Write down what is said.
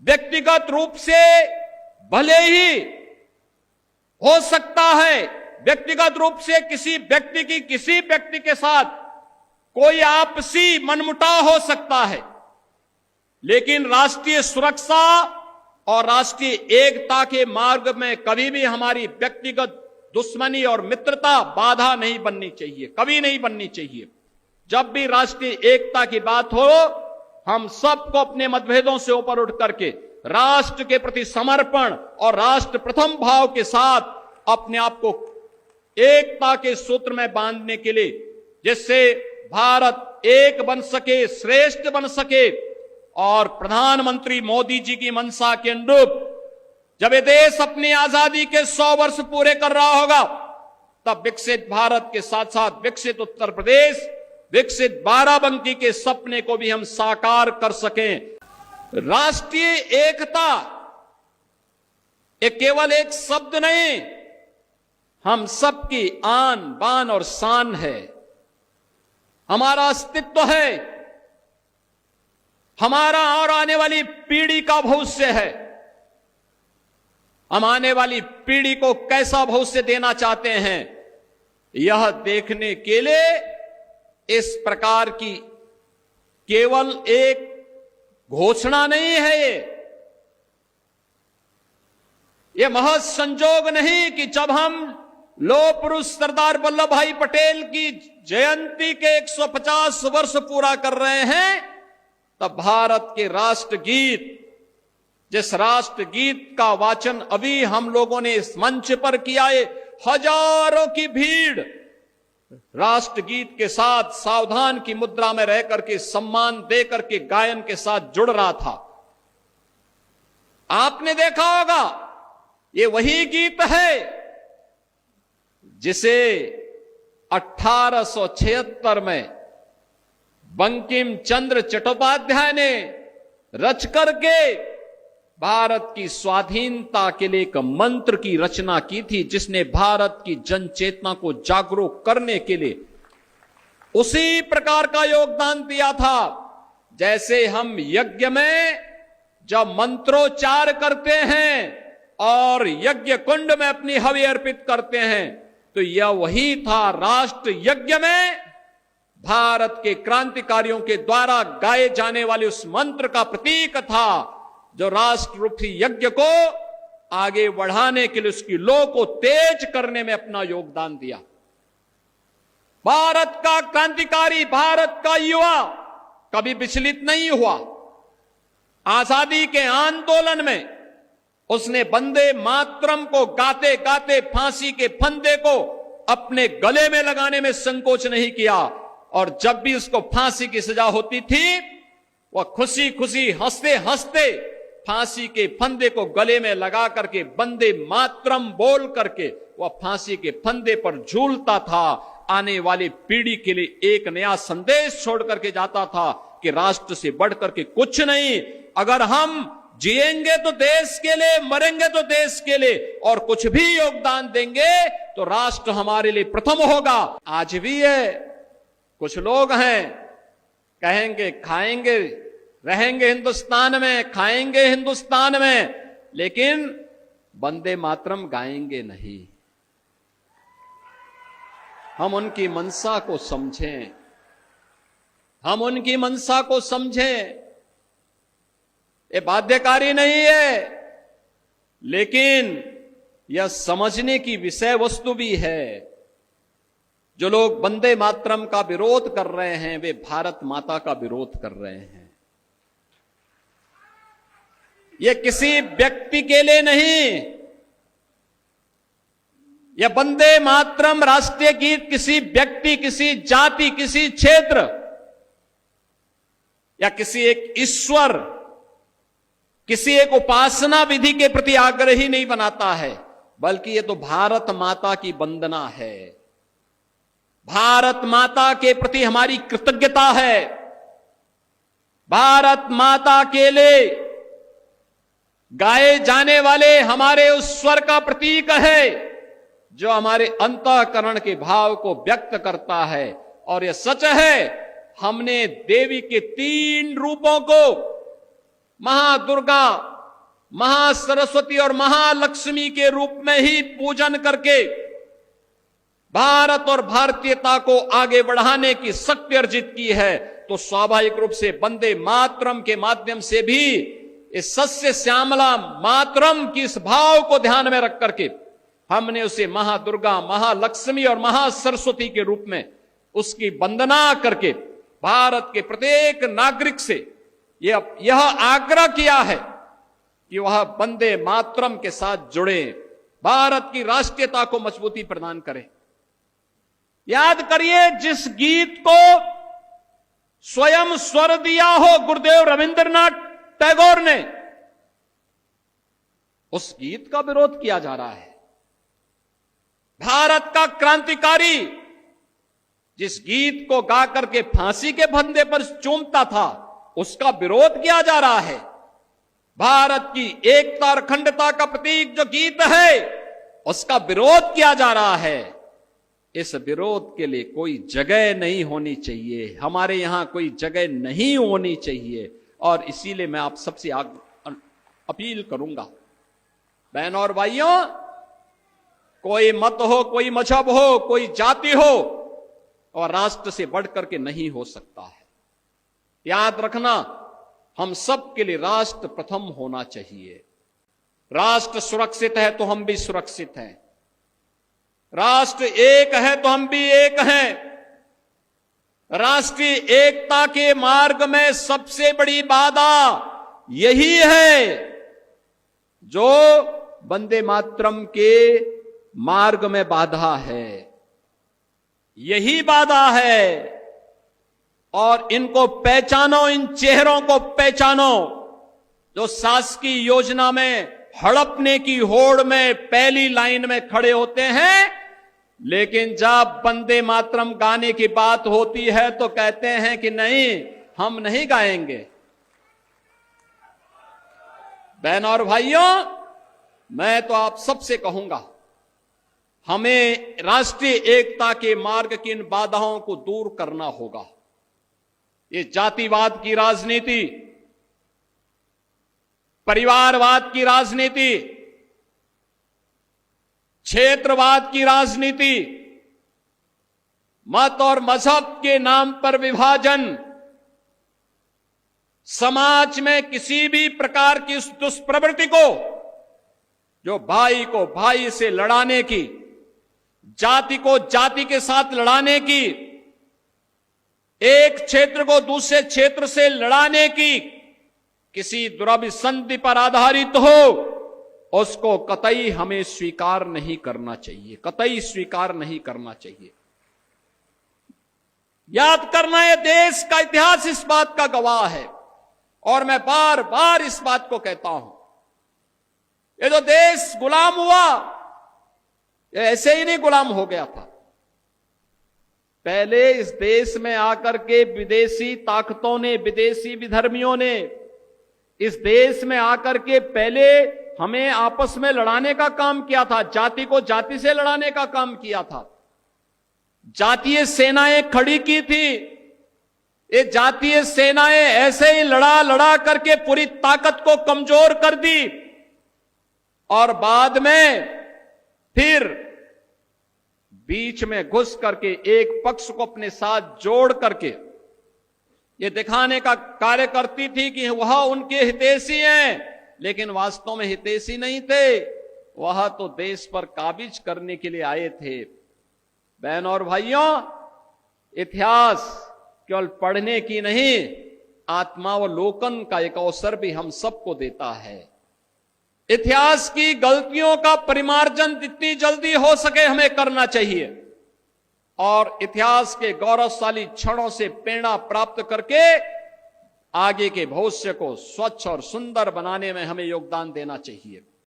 व्यक्तिगत रूप से भले ही हो सकता है, व्यक्तिगत रूप से किसी व्यक्ति के साथ कोई आपसी मनमुटाव हो सकता है, लेकिन राष्ट्रीय सुरक्षा और राष्ट्रीय एकता के मार्ग में कभी भी हमारी व्यक्तिगत दुश्मनी और मित्रता बाधा नहीं बननी चाहिए, कभी नहीं बननी चाहिए। जब भी राष्ट्रीय एकता की बात हो, हम सबको अपने मतभेदों से ऊपर उठ करके राष्ट्र के प्रति समर्पण और राष्ट्र प्रथम भाव के साथ अपने आप को एकता के सूत्र में बांधने के लिए, जिससे भारत एक बन सके, श्रेष्ठ बन सके, और प्रधानमंत्री मोदी जी की मंशा के अनुरूप जब ये देश अपनी आजादी के 100 वर्ष पूरे कर रहा होगा, तब विकसित भारत के साथ साथ विकसित उत्तर प्रदेश, विकसित बाराबंकी के सपने को भी हम साकार कर सकें। राष्ट्रीय एकता ये केवल एक शब्द नहीं, हम सबकी आन बान और शान है, हमारा अस्तित्व है, हमारा और आने वाली पीढ़ी का भविष्य है। हम आने वाली पीढ़ी को कैसा भविष्य देना चाहते हैं, यह देखने के लिए इस प्रकार की केवल एक घोषणा नहीं है, ये महज संजोग नहीं कि जब हम लौह पुरुष सरदार वल्लभ भाई पटेल की जयंती के 150 वर्ष पूरा कर रहे हैं, तब भारत के राष्ट्रगीत, जिस राष्ट्रगीत का वाचन अभी हम लोगों ने इस मंच पर किया है, हजारों की भीड़ राष्ट्रगीत के साथ सावधान की मुद्रा में रह करके सम्मान दे करके गायन के साथ जुड़ रहा था। आपने देखा होगा, ये वही गीत है जिसे 1876 में बंकिम चंद्र चट्टोपाध्याय ने रच करके भारत की स्वाधीनता के लिए एक मंत्र की रचना की थी, जिसने भारत की जन चेतना को जागरूक करने के लिए उसी प्रकार का योगदान दिया था। जैसे हम यज्ञ में जब मंत्रोच्चार करते हैं और यज्ञ कुंड में अपनी हवि अर्पित करते हैं, तो यह वही था, राष्ट्र यज्ञ में भारत के क्रांतिकारियों के द्वारा गाए जाने वाले उस मंत्र का प्रतीक था, जो राष्ट्र रूपी यज्ञ को आगे बढ़ाने के लिए, उसकी लौ को तेज करने में अपना योगदान दिया। भारत का क्रांतिकारी, भारत का युवा कभी विचलित नहीं हुआ। आजादी के आंदोलन में उसने वंदे मातरम को गाते गाते फांसी के फंदे को अपने गले में लगाने में संकोच नहीं किया, और जब भी उसको फांसी की सजा होती थी, वह खुशी खुशी हंसते हंसते फांसी के फंदे को गले में लगा करके वंदे मातरम बोल करके वह फांसी के फंदे पर झूलता था। आने वाली पीढ़ी के लिए एक नया संदेश छोड़ करके जाता था कि राष्ट्र से बढ़ करके कुछ नहीं। अगर हम जिएंगे तो देश के लिए, मरेंगे तो देश के लिए, और कुछ भी योगदान देंगे तो राष्ट्र हमारे लिए प्रथम होगा। आज भी है, कुछ लोग हैं कहेंगे खाएंगे रहेंगे हिंदुस्तान में, खाएंगे हिंदुस्तान में, लेकिन वंदे मातरम गाएंगे नहीं। हम उनकी मंशा को समझें, हम उनकी मंशा को समझें। ये बाध्यकारी नहीं है, लेकिन यह समझने की विषय वस्तु भी है। जो लोग वंदे मातरम का विरोध कर रहे हैं, वे भारत माता का विरोध कर रहे हैं। यह किसी व्यक्ति के लिए नहीं, यह वंदे मातरम राष्ट्रीय गीत किसी व्यक्ति, किसी जाति, किसी क्षेत्र या किसी एक ईश्वर, किसी एक उपासना विधि के प्रति आग्रही नहीं बनाता है, बल्कि यह तो भारत माता की वंदना है। भारत माता के प्रति हमारी कृतज्ञता है। भारत माता के लिए गाए जाने वाले हमारे उस स्वर का प्रतीक है, जो हमारे अंतःकरण के भाव को व्यक्त करता है। और यह सच है, हमने देवी के 3 रूपों को महादुर्गा, महासरस्वती और महालक्ष्मी के रूप में ही पूजन करके भारत और भारतीयता को आगे बढ़ाने की शक्ति अर्जित की है, तो स्वाभाविक रूप से वंदे मातरम के माध्यम से भी इस सस्य श्यामला मातरम की इस भाव को ध्यान में रख करके हमने उसे महादुर्गा, महालक्ष्मी और महासरस्वती के रूप में उसकी वंदना करके भारत के प्रत्येक नागरिक से यह आग्रह किया है कि वह वंदे मातरम के साथ जुड़े, भारत की राष्ट्रीयता को मजबूती प्रदान करें। याद करिए, जिस गीत को स्वयं स्वर दिया हो गुरुदेव रविंद्रनाथ टैगोर ने, उस गीत का विरोध किया जा रहा है। भारत का क्रांतिकारी जिस गीत को गा करके फांसी के फंदे पर चूमता था, उसका विरोध किया जा रहा है। भारत की एकता और अखंडता का प्रतीक जो गीत है, उसका विरोध किया जा रहा है। इस विरोध के लिए कोई जगह नहीं होनी चाहिए, हमारे यहां कोई जगह नहीं होनी चाहिए। और इसीलिए मैं आप सबसे अपील करूंगा, बहनों और भाइयों, कोई मत हो, कोई मजहब हो, कोई जाति हो, और राष्ट्र से बढ़ करके नहीं हो सकता है। याद रखना, हम सब के लिए राष्ट्र प्रथम होना चाहिए। राष्ट्र सुरक्षित है तो हम भी सुरक्षित हैं, राष्ट्र एक है तो हम भी एक हैं। राष्ट्रीय एकता के मार्ग में सबसे बड़ी बाधा यही है जो वंदे मातरम के मार्ग में बाधा है, यही बाधा है। और इनको पहचानो, इन चेहरों को पहचानो जो शासकीय योजना में हड़पने की होड़ में पहली लाइन में खड़े होते हैं, लेकिन जब वंदे मातरम गाने की बात होती है तो कहते हैं कि नहीं, हम नहीं गाएंगे। बहनों और भाइयों, मैं तो आप सबसे कहूंगा, हमें राष्ट्रीय एकता के मार्ग की इन बाधाओं को दूर करना होगा। ये जातिवाद की राजनीति, परिवारवाद की राजनीति, क्षेत्रवाद की राजनीति, मत और मजहब के नाम पर विभाजन, समाज में किसी भी प्रकार की उस दुष्प्रवृत्ति को जो भाई को भाई से लड़ाने की, जाति को जाति के साथ लड़ाने की, एक क्षेत्र को दूसरे क्षेत्र से लड़ाने की, किसी दुराभिसंधि पर आधारित हो, उसको कतई हमें स्वीकार नहीं करना चाहिए, कतई स्वीकार नहीं करना चाहिए। याद करना, यह देश का इतिहास इस बात का गवाह है, और मैं बार बार इस बात को कहता हूं, ये जो देश गुलाम हुआ, ये ऐसे ही नहीं गुलाम हो गया था। पहले इस देश में आकर के विदेशी ताकतों ने, विदेशी विधर्मियों ने इस देश में आकर के पहले हमें आपस में लड़ाने का काम किया था, जाति को जाति से लड़ाने का काम किया था। जातीय सेनाएं खड़ी की थी, ये जातीय सेनाएं ऐसे ही लड़ा लड़ा करके पूरी ताकत को कमजोर कर दी, और बाद में फिर बीच में घुस करके एक पक्ष को अपने साथ जोड़ करके ये दिखाने का कार्य करती थी कि वह उनके हितैषी हैं, लेकिन वास्तव में हितैषी नहीं थे, वह तो देश पर काबिज करने के लिए आए थे। बहनों और भाइयों, इतिहास केवल पढ़ने की नहीं, आत्मावलोकन का एक अवसर भी हम सबको देता है। इतिहास की गलतियों का परिमार्जन जितनी जल्दी हो सके हमें करना चाहिए, और इतिहास के गौरवशाली क्षणों से प्रेरणा प्राप्त करके आगे के भविष्य को स्वच्छ और सुंदर बनाने में हमें योगदान देना चाहिए।